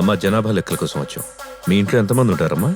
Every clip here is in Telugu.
మా జనాభా లెక్కల కోసం వచ్చాం. మీ ఇంట్లో ఎంతమంది ఉంటారమ్మా?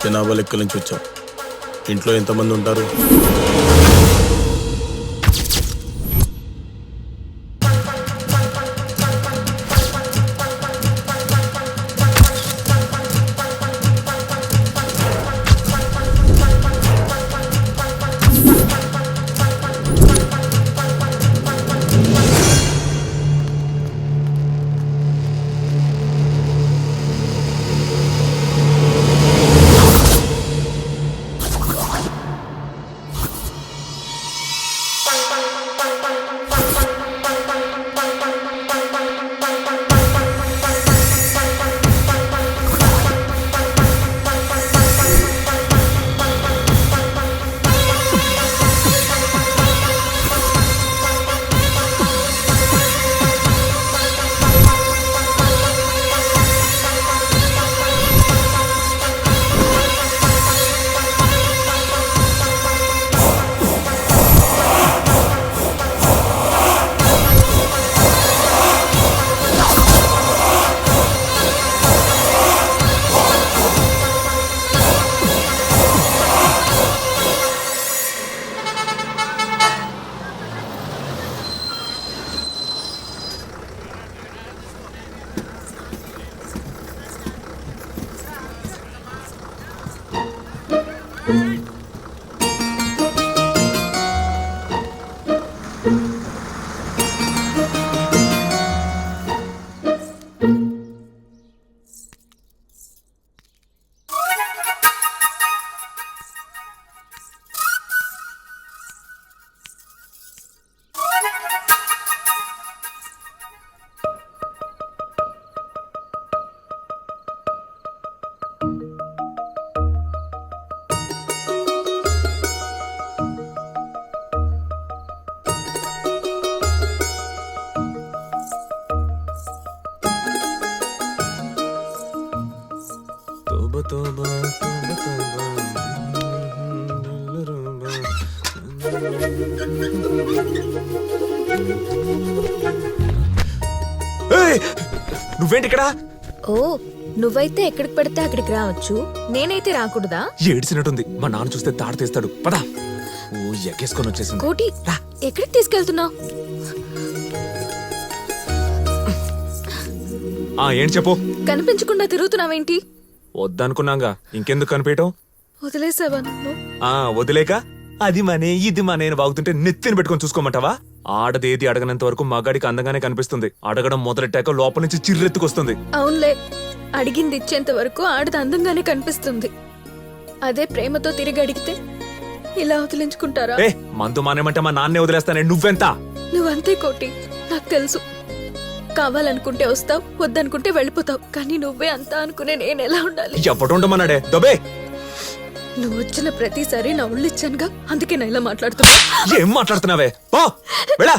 జనాభా లెక్కల నుంచి వచ్చాం. ఇంట్లో ఎంతమంది ఉంటారు? నువ్వేంటి ఇక్కడ? ఓ, నువ్వైతే ఎక్కడికి పడితే అక్కడికి రావచ్చు, నేనైతే రాకూడదా? ఏడ్చినట్టుంది. మా నాన్న చూస్తే తాడు తీస్తాడు. పదా. ఓ ఎక్కేసుకొని వచ్చేసింది. కోటి, ఎక్కడికి తీసుకెళ్తున్నావు? ఏంటి చెప్పు. కనిపించకుండా తిరుగుతున్నావేంటి? వద్దనుకున్నాగా, ఇంకెందుకు కనిపించటం? వదిలేసావా నన్ను? వదిలేక అది మనే ఇది మనే వాగుతుంటే నెత్తిని పెట్టుకొని చూసుకోమంటావా? ఆడదేది అడగనంత వరకు మగాడికి అందంగానే కనిపిస్తుంది. అడగడం మొదలెట్టాక లోపల నుంచి చిర్రెత్తుకొస్తుంది. అవునులే, అడిగింది ఇచ్చేంత వరకు ఆడది అందంగానే కనిపిస్తుంది. అదే ప్రేమతో తిరిగి అడిగితే ఇలా వదిలించుకుంటారా? మందు మానేమంటే మా నాన్నే వదిలేస్తానే. నువ్వెంత? నువ్వంతే కోటి, నాకు తెలుసు. కావాలనుకుంటే వస్తావు, వద్దనుకుంటే వెళ్ళిపోతావు. కానీ నువ్వే అంతా అనుకునే నేను ఎలా ఉండాలి? ఎవడుండమన్నాడే దొబే? నువ్వు వచ్చిన ప్రతిసారి నా ఒళ్ళు ఇచ్చానుగా, అందుకే నా ఇలా మాట్లాడుతున్నా. ఏం మాట్లాడుతున్నావే? వెళ్ళా.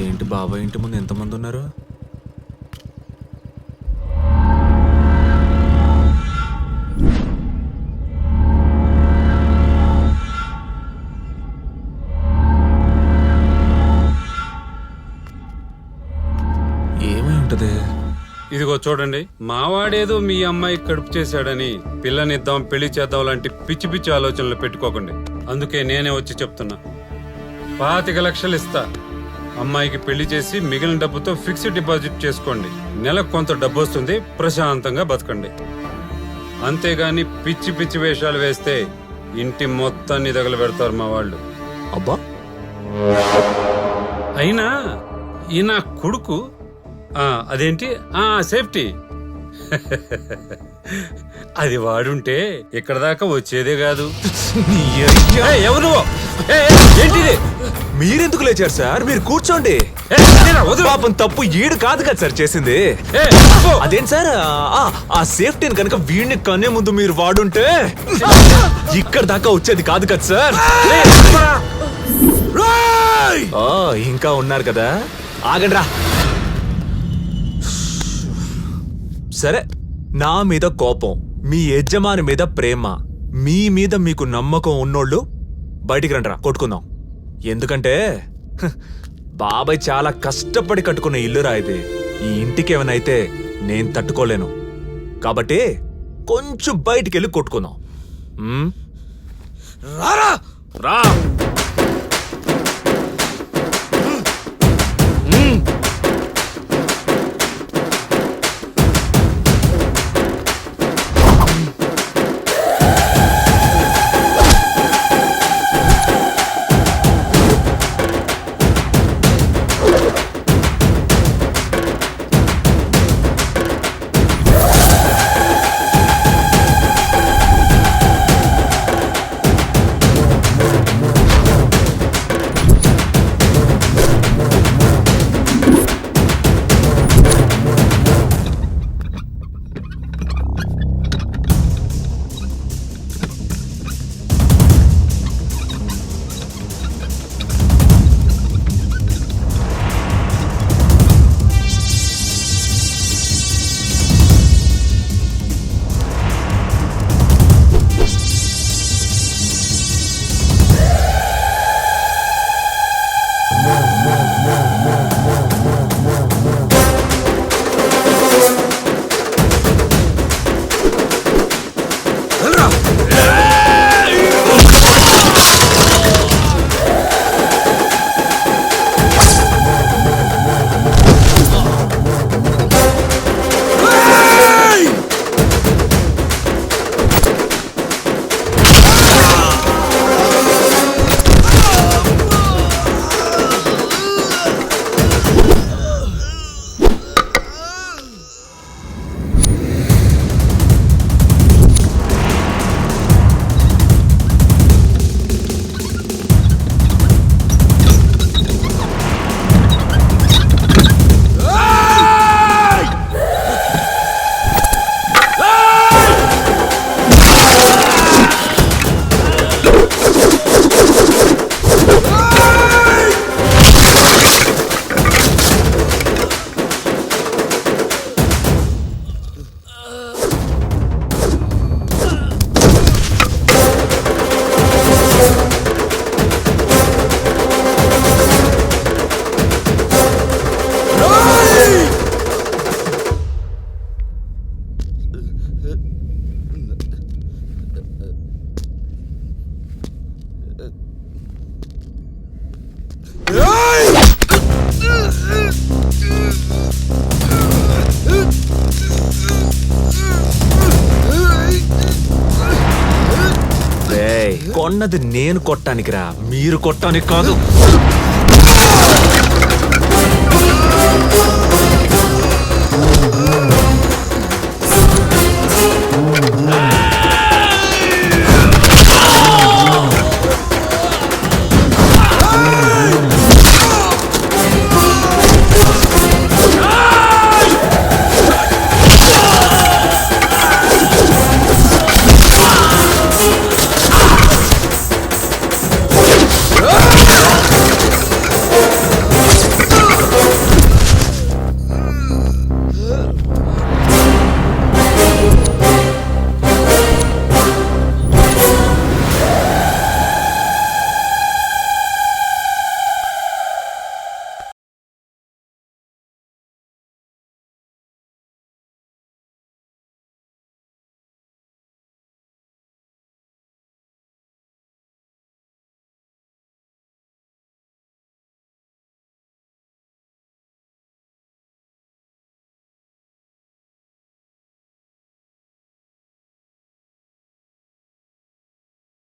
ఏంటి బాబాయ్ ఇంటి ముందు ఎంతమంది ఉన్నారు? ఇదిగో చూడండి, మావాడేదో మీ అమ్మాయి కడుపు చేశాడని పిల్లనిద్దాం పెళ్లి చేద్దాం లాంటి పిచ్చి పిచ్చి ఆలోచనలు పెట్టుకోకండి. అందుకే నేనే వచ్చి చెప్తున్నా, 25 లక్షలు ఇస్తా. అమ్మాయికి పెళ్లి చేసి మిగిలిన డబ్బుతో ఫిక్స్డ్ డిపాజిట్ చేసుకోండి. నెలకు కొంత డబ్బు వస్తుంది, ప్రశాంతంగా బతకండి. అంతేగాని పిచ్చి పిచ్చి వేషాలు వేస్తే ఇంటి మొత్తాన్ని తగలబెడతారు మా వాళ్ళు. అబ్బా, అయినా ఈ నా కొడుకు అదేంటి సేఫ్టీ అది వాడుంటే ఇక్కడ దాకా వచ్చేదే కాదు. ఎవరు నువ్వు? ఏంటిది? మీరెందుకు లేచారు సార్? మీరు కూర్చోండి. పాపం తప్పు ఈడు కాదు కదా సార్ చేసింది. అదేంటి సార్, ఆ సేఫ్టీని కనుక వీడిని కనే ముందు మీరు వాడుంటే ఇక్కడ దాకా వచ్చేది కాదు కదా సార్. ఇంకా ఉన్నారు కదా, ఆగండి రా. సరే, నా మీద కోపం, మీ యజమాని మీద ప్రేమ, మీ మీద మీకు నమ్మకం ఉన్నోళ్ళు బయటికి రండిరా, కొట్టుకుందాం. ఎందుకంటే బాబాయ్ చాలా కష్టపడి కట్టుకున్న ఇల్లురా ఇది. ఈ ఇంటికి ఏమైనా నేను తట్టుకోలేను. కాబట్టి కొంచెం బయటికి వెళ్ళి కొట్టుకుందాం. రారా రా. కొన్నది నేను కొట్టానికి రా, మీరు కొట్టానికి కాదు.